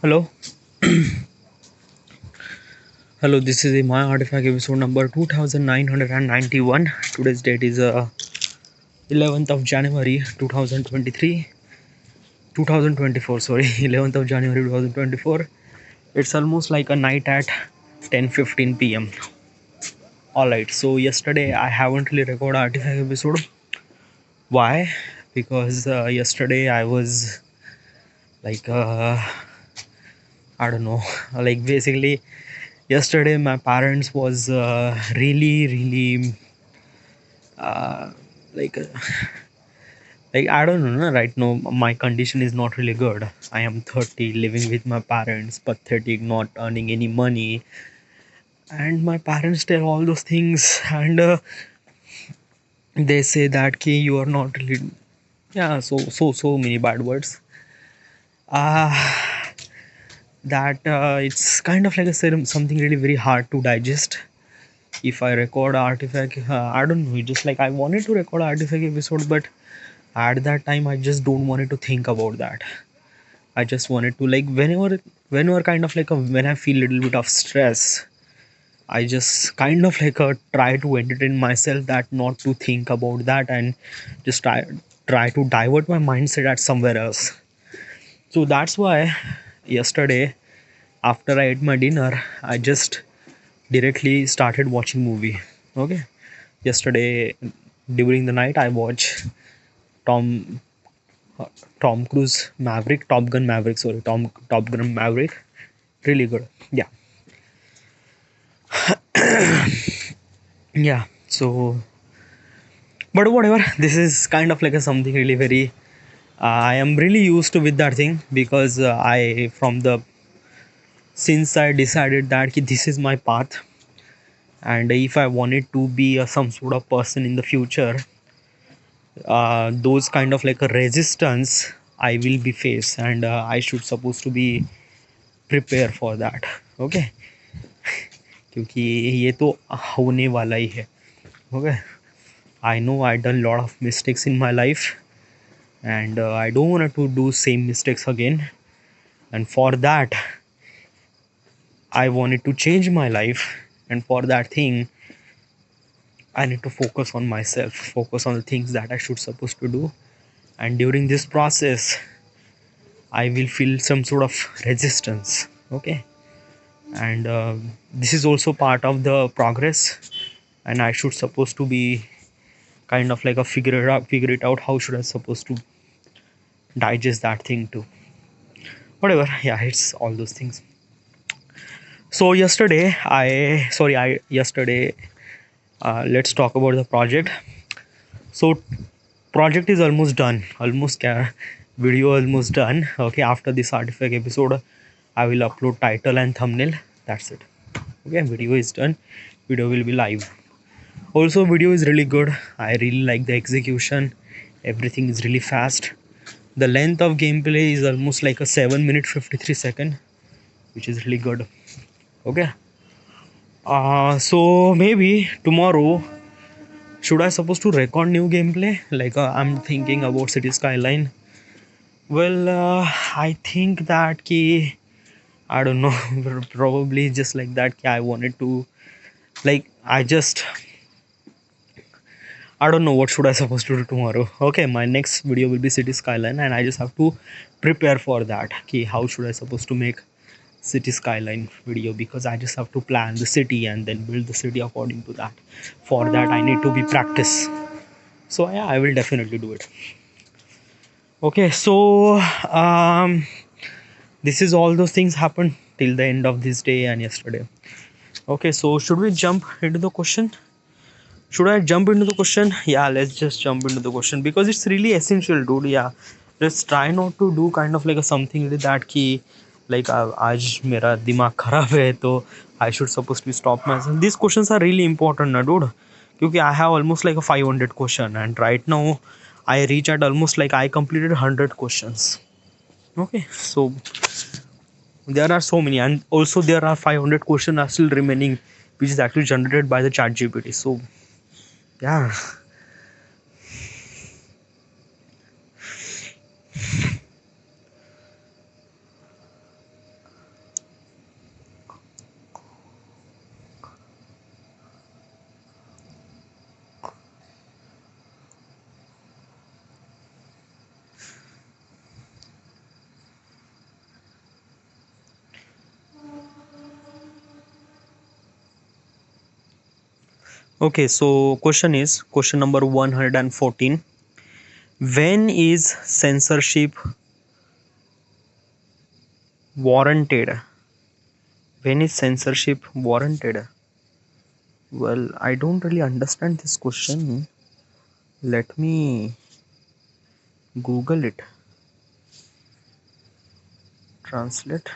Hello, hello. This is the My Artifact episode number 2991. Today's date is 11th of January 2023, 2024. Sorry, 11th of January 2024. It's almost like a night at 10:15 p.m. All right. So yesterday I haven't really recorded Artifact episode. Why? Because yesterday I was like I don't know, like basically yesterday my parents was really uh, like uh, like I don't know, no, right now my condition is not really good. I am 30, living with my parents, pathetic, not earning any money, and my parents tell all those things, and they say that ki you are not really, yeah, so many bad words, uh that it's kind of like something really very hard to digest. If I record artifact, I don't know, just like I wanted to record artifact episode, but at that time I just don't wanted to think about that. I just wanted to, like, whenever kind of like when I feel a little bit of stress, I just kind of like try to entertain myself, that not to think about that, and just try to divert my mindset at somewhere else. So that's why yesterday after I ate my dinner, I just directly started watching movie. Okay, yesterday during the night I watched Tom uh, Tom Cruise Maverick, Top Gun Maverick. Sorry, Top Gun Maverick. Really good. Yeah, yeah. So, but whatever. This is kind of like a something really very. I am really used to with that thing, because I from the since I decided that this is my path, and if I wanted to be some sort of person in the future, those kind of like a resistance I will be face, and I should supposed to be prepare for that. Okay, क्योंकि ये तो होने वाला ही है. Okay, I know I done lot of mistakes in my life, and I don't want to do same mistakes again, and for that I wanted to change my life, and for that thing I need to focus on myself, focus on the things that I should supposed to do, and during this process I will feel some sort of resistance. Okay, and this is also part of the progress, and I should supposed to be kind of like a figure it out how should I supposed to digest that thing too. Whatever, yeah, it's all those things. So yesterday I sorry I yesterday let's talk about the project. So project is almost done, almost video almost done. Okay, after this artifact episode I will upload title and thumbnail. That's it. Okay, video is done, video will be live. Also, video is really good. I really like the execution, everything is really fast. The length of gameplay is almost like a 7 minute 53 second, which is really good. Okay, so maybe tomorrow should I supposed to record new gameplay, like I'm thinking about City Skyline. Well, I think that ki I don't know, probably just like that ki I wanted to, like, I don't know what should I supposed to do tomorrow. Okay, my next video will be City Skyline, and I just have to prepare for that. Okay, how should I supposed to make City Skyline video, because I just have to plan the city and then build the city according to that. For that I need to be practice. So yeah, I will definitely do it. Okay, so this is all those things happened till the end of this day and yesterday. Okay, so should we jump into the question? Should I jump into the question? Yeah, let's just jump into the question, because it's really essential, dude. Yeah, let's try not to do kind of like a something like that ki like आज मेरा दिमाग खराब है तो I should supposed to stop myself. These questions are really important, na, dude. क्योंकि I have almost like a 500 question, and right now I reach at almost like I completed 100 questions. Okay, so there are so many, and also there are 500 questions are still remaining, which is actually generated by the chat GPT. So yeah. Okay, so question number 114. When is censorship warranted? When is censorship warranted? Well, I don't really understand this question. Let me Google it. Translate.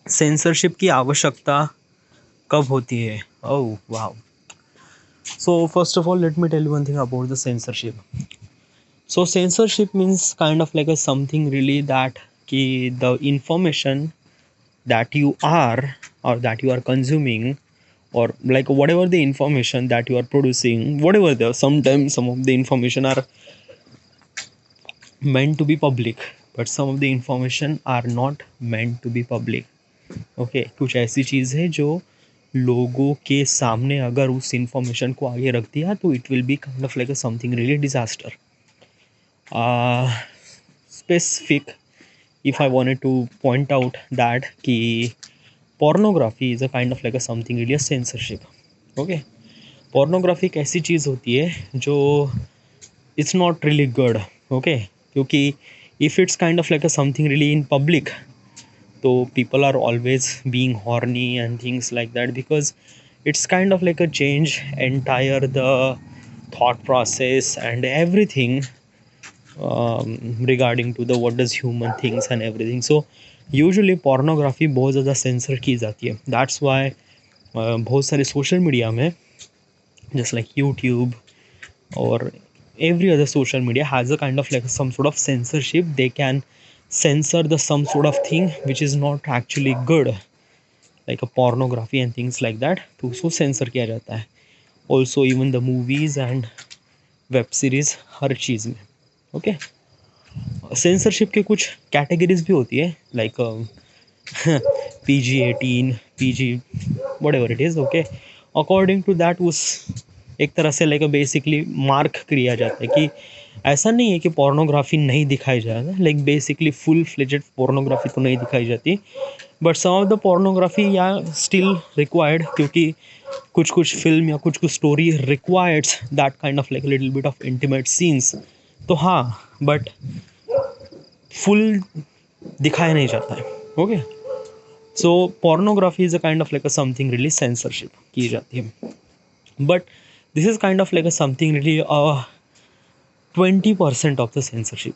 Censorship की आवश्यकता कब होती है? Oh wow. So first of all, let me tell you one thing about the censorship. So censorship means kind of like a something really that ki the information that you are or that you are consuming, or like whatever the information that you are producing, whatever the sometimes some of the information are meant to be public, but some of the information are not meant to be public. Okay कुछ ऐसी चीज़ है जो लोगों के सामने अगर उस information को आगे रख दिया तो it will be kind of like a something really disaster. Specific if I wanted to point out that कि pornography is a kind of like a something really a censorship. Okay, pornography एक ऐसी चीज़ होती है जो it's not really good. Okay, क्योंकि if it's kind of like a something really in public, so people are always being horny and things like that, because it's kind of like a change entire the thought process and everything regarding to the what does human thinks and everything. So usually pornography बहुत ज़्यादा sensor की जाती है. That's why बहुत सारे social media में just like YouTube or every other social media has a kind of like some sort of censorship. They can censor the some sort of thing which is not actually good, like a pornography and things like that, तो उसको sensor किया जाता है. Also even the movies and web series हर चीज़ में. Okay, censorship के कुछ कैटेगरीज भी होती है like PG-18 PG whatever it is. Okay, according to that उस एक तरह से लाइक बेसिकली मार्क किया जाता है कि ऐसा नहीं है कि पोर्नोग्राफी नहीं दिखाई जाता, like basically full fledged pornography तो नहीं दिखाई जाती, but some of the pornography या स्टिल रिक्वायर्ड, क्योंकि कुछ कुछ फिल्म या कुछ कुछ story requireds that kind of like little bit of intimate scenes. तो हाँ, बट फुल दिखाया नहीं जाता है. Okay, so pornography is a kind of like a something really censorship की जाती है, but this is kind of like a something really 20% of the censorship.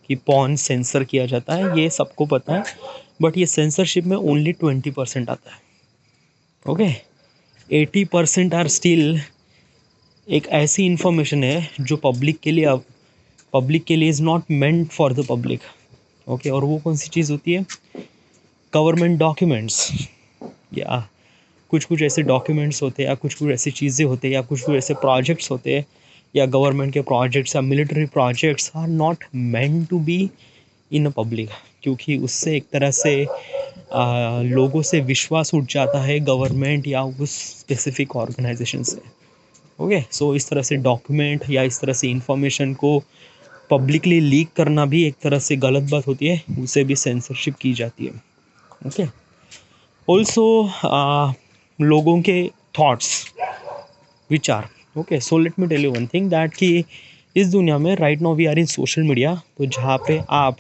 कि पॉर्न सेंसर किया जाता है ये सबको पता है, बट ये सेंसरशिप में ओनली 20% आता है. ओके, 80% आर स्टिल एक ऐसी इंफॉर्मेशन है जो पब्लिक के लिए is not meant for the public. Okay, और वो कौन सी चीज़ होती है? गवर्नमेंट डॉक्यूमेंट्स, या कुछ कुछ ऐसे डॉक्यूमेंट्स होते हैं, या कुछ कुछ ऐसी चीज़ें होते हैं, या कुछ कुछ ऐसे प्रोजेक्ट्स होते हैं, या गवर्नमेंट के प्रोजेक्ट्स या military projects are not meant to be in a public, क्योंकि उससे एक तरह से लोगों से विश्वास उठ जाता है गवर्नमेंट या उस स्पेसिफिक ऑर्गेनाइजेशन से. ओके, सो इस तरह से डॉक्यूमेंट या इस तरह से इंफॉर्मेशन को पब्लिकली लीक करना भी एक तरह से गलत बात होती है, उसे भी सेंसरशिप की जाती है. ओके, ऑल्सो लोगों के थॉट्स, विचार. Okay, so let me tell you one thing that कि इस दुनिया में right now we are in social media, तो जहाँ पे आप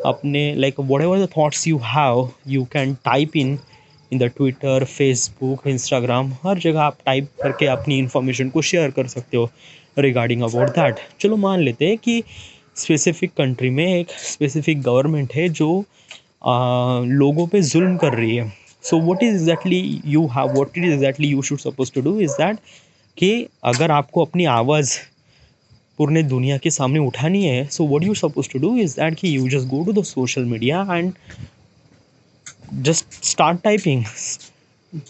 अपने like whatever the thoughts you have you can type in the Twitter, Facebook, Instagram, हर जगह आप टाइप करके अपनी इन्फॉर्मेशन को शेयर कर सकते हो रिगार्डिंग अबाउट दैट. चलो मान लेते हैं कि स्पेसिफिक कंट्री में एक स्पेसिफिक गवर्नमेंट है जो लोगों पे जुल्म कर रही है. So what is exactly you should suppose to do is that कि अगर आपको अपनी आवाज़ पूरे दुनिया के सामने उठानी है, so what you suppose to do is that कि you just go to the social media and just start typing,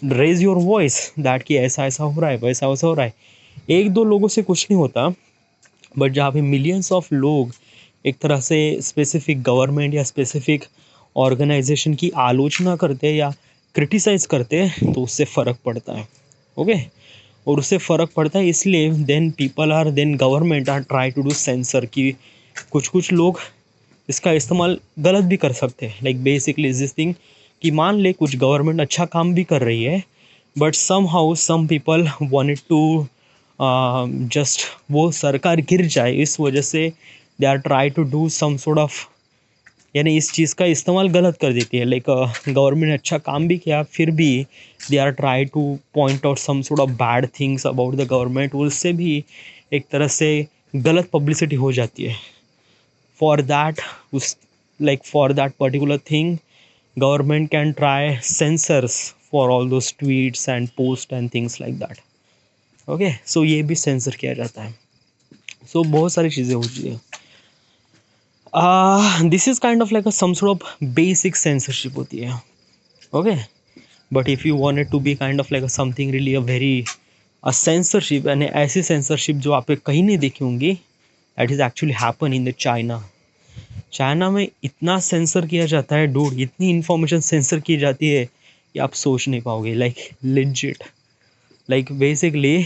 raise your voice that कि ऐसा ऐसा हो रहा है, वैसा वैसा हो रहा है. एक दो लोगों से कुछ नहीं होता, बट जहाँ पे मिलियंस ऑफ लोग एक तरह से स्पेसिफिक गवर्नमेंट या स्पेसिफिक ऑर्गेनाइजेशन की आलोचना करते हैं या क्रिटिसाइज़ करते हैं, तो उससे फ़र्क पड़ता है. ओके, और उससे फ़र्क पड़ता है इसलिए then people are then government are try to do censor कि कुछ कुछ लोग इसका इस्तेमाल गलत भी कर सकते हैं। लाइक बेसिकली दिस थिंग कि मान ले कुछ गवर्नमेंट अच्छा काम भी कर रही है, but somehow some people wanted to just वो सरकार गिर जाए, इस वजह से they are try to do some sort of, यानी इस चीज़ का इस्तेमाल गलत कर देती है। लाइक गवर्नमेंट ने अच्छा काम भी किया, फिर भी they are try to point out some sort of bad things about the government, उससे भी एक तरह से गलत पब्लिसिटी हो जाती है। फॉर दैट उस like for that particular thing government can try censors for all those tweets and post and things like that. Okay, so ये भी सेंसर किया जाता है। सो बहुत सारी चीज़ें होती है। This is kind of like some sort of basic censorship होती है। Okay, but if you wanted to be kind of like something really a very censorship, यानी ऐसी सेंसरशिप जो आप कहीं नहीं देखी होंगी, that is actually happen in the China. China में इतना सेंसर किया जाता है डूड, इतनी इन्फॉर्मेशन सेंसर की जाती है कि आप सोच नहीं पाओगे। Like legit, like basically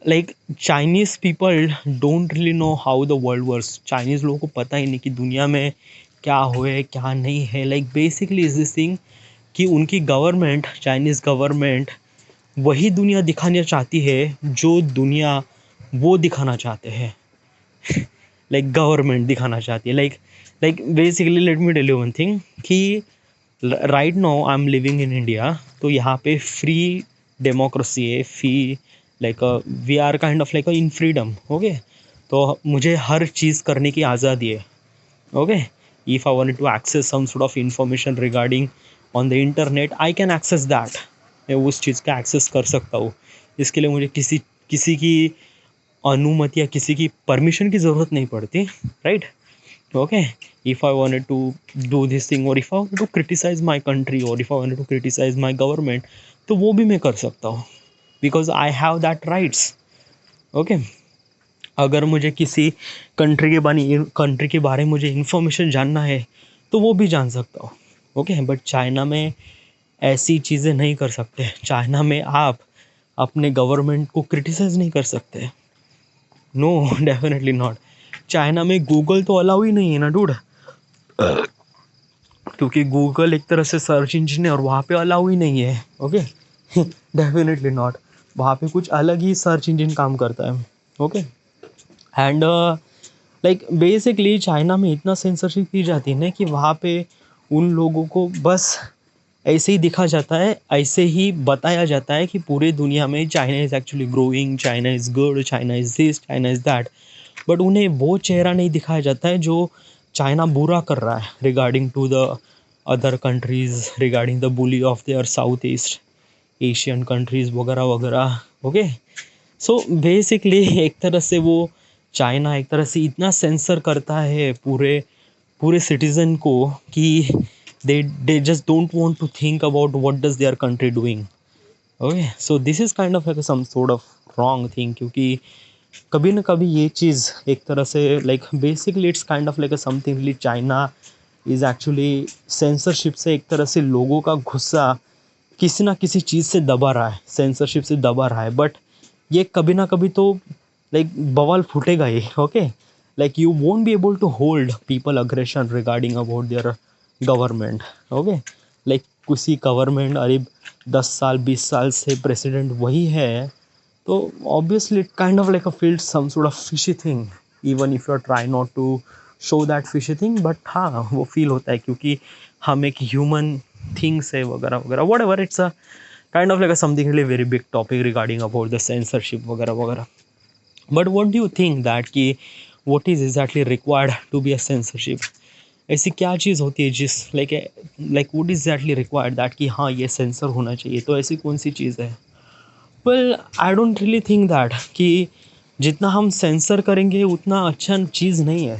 like Chinese people don't really know how the world works. Chinese लोगों को पता ही नहीं कि दुनिया में क्या हो है क्या नहीं है। Like basically is this thing कि उनकी गवर्नमेंट, चाइनीज़ गवर्नमेंट वही दुनिया दिखाना चाहती है जो दुनिया वो दिखाना चाहते हैं। लाइक गवर्नमेंट दिखाना चाहती है। Like basically let me tell you one thing कि right now I am living in India, तो यहाँ पे फ्री डेमोक्रेसी है, free like we are kind of like in freedom. Okay, तो मुझे हर चीज़ करने की आज़ादी है। Okay, if I wanted to access some sort of information regarding on the internet, I can access that. मैं उस चीज़ का एक्सेस कर सकता हूँ। इसके लिए मुझे किसी की अनुमति या किसी की परमिशन की ज़रूरत नहीं पड़ती, right? Okay, if I wanted to do this thing, और if I wanted to criticise my country, और if I wanted to criticise my government, तो वो भी मैं कर सकता हूँ, because I have that rights. Okay, अगर मुझे किसी कंट्री के बारे में मुझे इन्फॉर्मेशन जानना है तो वो भी जान सकता हूँ। ओके, बट चाइना में ऐसी चीज़ें नहीं कर सकते। चाइना में आप अपने गवर्नमेंट को क्रिटिसाइज नहीं कर सकते। No, definitely not. चाइना में गूगल तो अलाउ ही नहीं है ना डूड, क्योंकि गूगल एक तरह से सर्च इंजन है और वहाँ पे अलाउ ही नहीं है। Okay, definitely not. वहाँ पे कुछ अलग ही सर्च इंजन काम करता है। Okay, and like basically China में इतना सेंसरशिप की जाती है ना कि वहाँ पे उन लोगों को बस ऐसे ही दिखा जाता है, ऐसे ही बताया जाता है कि पूरे दुनिया में China is actually growing, China is good, China is this, China is that. But उन्हें वो चेहरा नहीं दिखाया जाता है जो चाइना बुरा कर रहा है regarding to the other countries, regarding the bully of their South East Asian countries वगैरह वगैरह। ओके, सो बेसिकली एक तरह से वो चाइना एक तरह से इतना सेंसर करता है पूरे पूरे सिटीज़न को कि they just don't want to think about what does their country doing. Okay, so this is kind of like some sort of wrong thing, क्योंकि कभी ना कभी ये चीज़ एक तरह से like basically it's kind of like something really China is actually censorship से एक तरह से लोगों का गुस्सा किसी ना किसी चीज़ से दबा रहा है, सेंसरशिप से दबा रहा है। बट ये कभी ना कभी तो लाइक बवाल फूटेगा ही। Okay, like you won't be able to hold people aggression regarding about their government. Okay, like किसी गवर्नमेंट अरे 10 साल 20 साल से प्रेसिडेंट वही है, तो obviously it kind of like a feel some sort of fishy thing, even if you are try not to show that fishy thing, but हाँ वो फील होता है क्योंकि हम एक ह्यूमन थिंग्स है वगैरह वगैरह। Whatever, it's a kind of like something really very big topic regarding about the censorship वगैरह वगैरह। But what do you think that कि what is exactly required to be a censorship? ऐसी क्या चीज़ होती है जिस like would is exactly required that कि हाँ ये सेंसर होना चाहिए? तो ऐसी कौन सी चीज़ है? Well, I don't really think that कि जितना हम सेंसर करेंगे उतना अच्छा चीज़ नहीं है।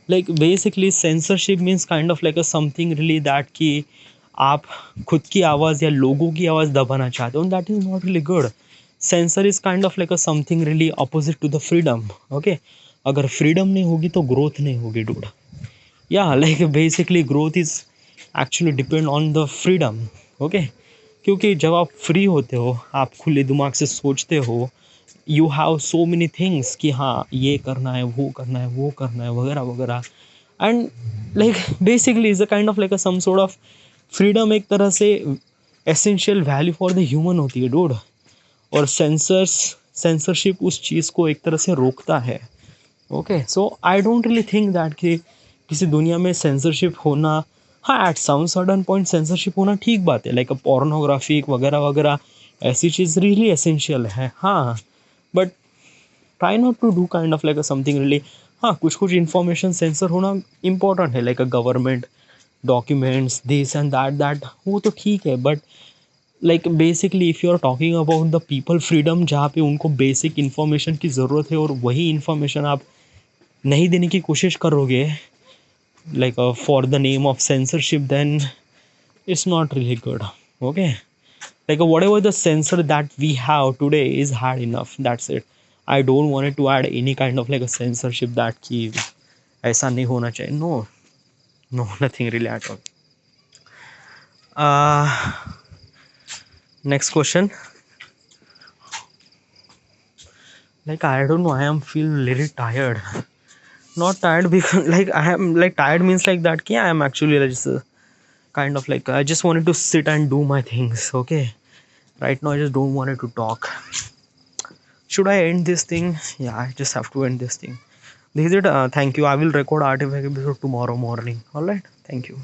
Like basically censorship means kind of like a something really that कि आप खुद की आवाज़ या लोगों की आवाज़ दबाना चाहते हो, that is not really good. Censor is kind of like a something really opposite to the freedom. Okay, अगर फ्रीडम नहीं होगी तो ग्रोथ नहीं होगी डूड। या like basically growth is actually depend on the freedom. Okay, क्योंकि जब आप फ्री होते हो, आप खुले दिमाग से सोचते हो, you have so many things कि हाँ ये करना है, वो करना है, वो करना है, वगैरह वगैरह. And like basically is a kind of like a some sort of freedom, एक तरह से essential value for the human होती है डूड. और सेंसरशिप उस चीज़ को एक तरह से रोकता है. Okay, so I don't really think that कि किसी दुनिया में सेंसरशिप होना, हाँ at some certain point censorship होना ठीक बात है, लाइक अ पोर्नोग्राफी वगैरह वगैरह, ऐसी चीज़ रियली एसेंशियल है. हाँ, but try not to do kind of like something really. हाँ, कुछ कुछ इन्फॉर्मेशन सेंसर होना इम्पोर्टेंट है, like a government documents this and that, वो तो ठीक है. But like basically if you are talking about the people freedom, जहाँ पे उनको बेसिक इन्फॉर्मेशन की ज़रूरत है और वही इन्फॉर्मेशन आप नहीं देने की कोशिश करोगे, like for the name of censorship, then it's not really good. Okay, like whatever the censor that we have today is hard enough, that's it. I don't want it to add any kind of like a censorship that कि ऐसा नहीं होना चाहिए. No, no, nothing really at all. Next question. Like I don't know, I am feel little tired. Not tired because like I am like tired means like that कि I am actually like just kind of like I just wanted to sit and do my things. Okay, right now I just don't wanted to talk. Should I end this thing? Yeah, I just have to end this thing. This is it. Thank you. I will record artifact episode tomorrow morning. All right, thank you.